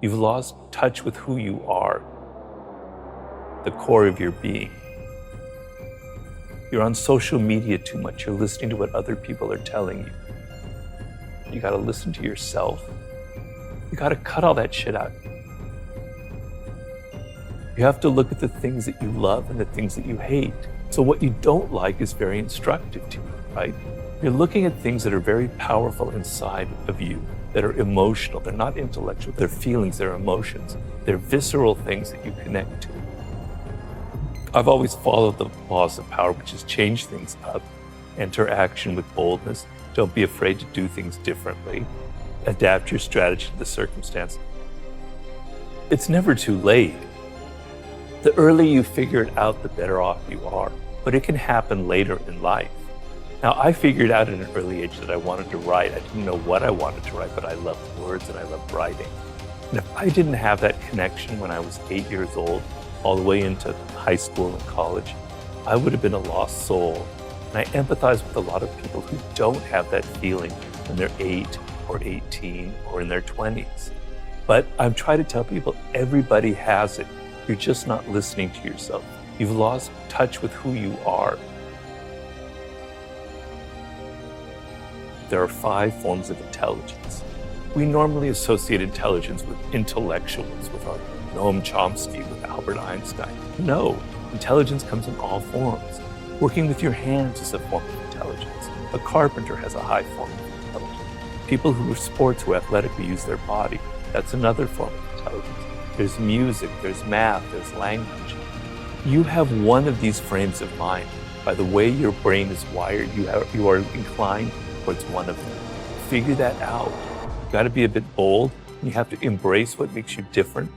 You've lost touch with who you are, the core of your being. You're on social media too much. You're listening to what other people are telling you. You got to listen to yourself. You got to cut all that shit out. You have to look at the things that you love and the things that you hate. So what you don't like is very instructive to you, right? You're looking at things that are very powerful inside of you, that are emotional. They're not intellectual. They're feelings, they're emotions. They're visceral things that you connect to. I've always followed the laws of power, which is change things up, enter action with boldness. Don't be afraid to do things differently. Adapt your strategy to the circumstance. It's never too late. The earlier you figure it out, the better off you are. But it can happen later in life. Now, I figured out at an early age that I wanted to write. I didn't know what I wanted to write, but I loved words and I loved writing. And if I didn't have that connection when I was 8 years old, all the way into high school and college, I would have been a lost soul. And I empathize with a lot of people who don't have that feeling when they're 8 or 18 or in their 20s. But I'm trying to tell people everybody has it. You're just not listening to yourself. You've lost touch with who you are. There are 5 forms of intelligence. We normally associate intelligence with intellectuals, with our Noam Chomsky, with Albert Einstein. No, intelligence comes in all forms. Working with your hands is a form of intelligence. A carpenter has a high form of intelligence. People who are sports, who athletically use their body, that's another form of intelligence. There's music, there's math, there's language. You have one of these frames of mind. By the way your brain is wired, you are inclined towards one of them. Figure that out. You got to be a bit bold. You have to embrace what makes you different.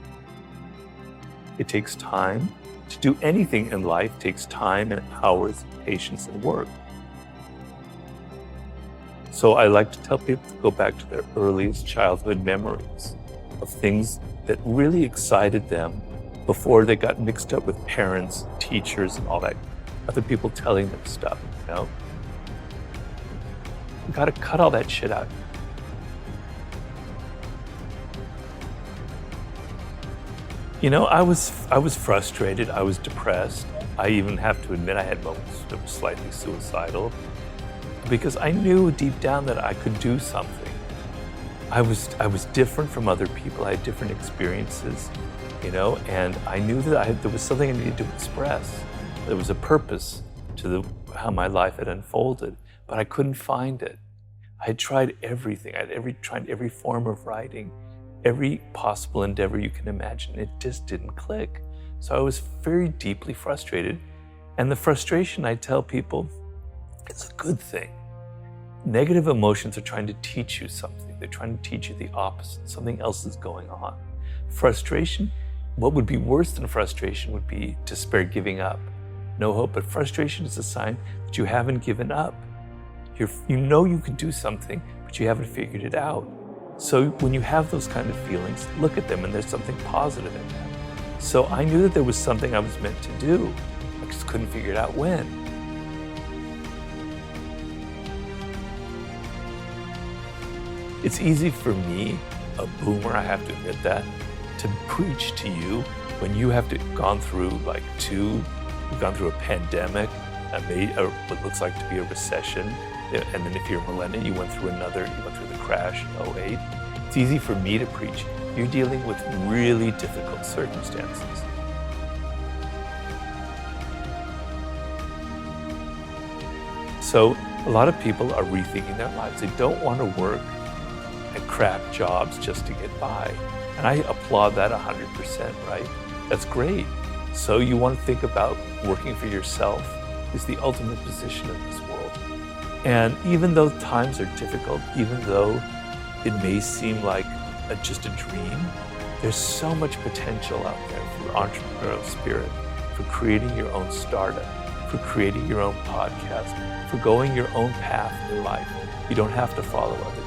It takes time. To do anything in life takes time and hours, patience, and work. So I like to tell people to go back to their earliest childhood memories of things that really excited them before they got mixed up with parents, teachers, and all that, other people telling them stuff, you know? You gotta cut all that shit out. You know, I was frustrated, I was depressed. I even have to admit I had moments that were slightly suicidal because I knew deep down that I could do something. I was different from other people. I had different experiences, you know, and I knew that there was something I needed to express. There was a purpose to how my life had unfolded, but I couldn't find it. I had tried everything. I had tried every form of writing, every possible endeavor you can imagine. It just didn't click. So I was very deeply frustrated. And the frustration, I tell people, it's a good thing. Negative emotions are trying to teach you something. They're trying to teach you the opposite. Something else is going on. Frustration, what would be worse than frustration would be despair, giving up, no hope. But frustration is a sign that you haven't given up. You know you can do something, but you haven't figured it out. So when you have those kind of feelings, look at them and there's something positive in them. So I knew that there was something I was meant to do. I just couldn't figure it out when. It's easy for me, a boomer, I have to admit that, to preach to you when you have gone through you've gone through a pandemic, what looks like to be a recession, and then if you're a millennial, you went through the crash in 08. It's easy for me to preach. You're dealing with really difficult circumstances. So a lot of people are rethinking their lives. They don't want to work at crap jobs just to get by. And I applaud that 100%, right? That's great. So you want to think about working for yourself is the ultimate position in this world. And even though times are difficult, even though it may seem like just a dream, there's so much potential out there for entrepreneurial spirit, for creating your own startup, for creating your own podcast, for going your own path in life. You don't have to follow others.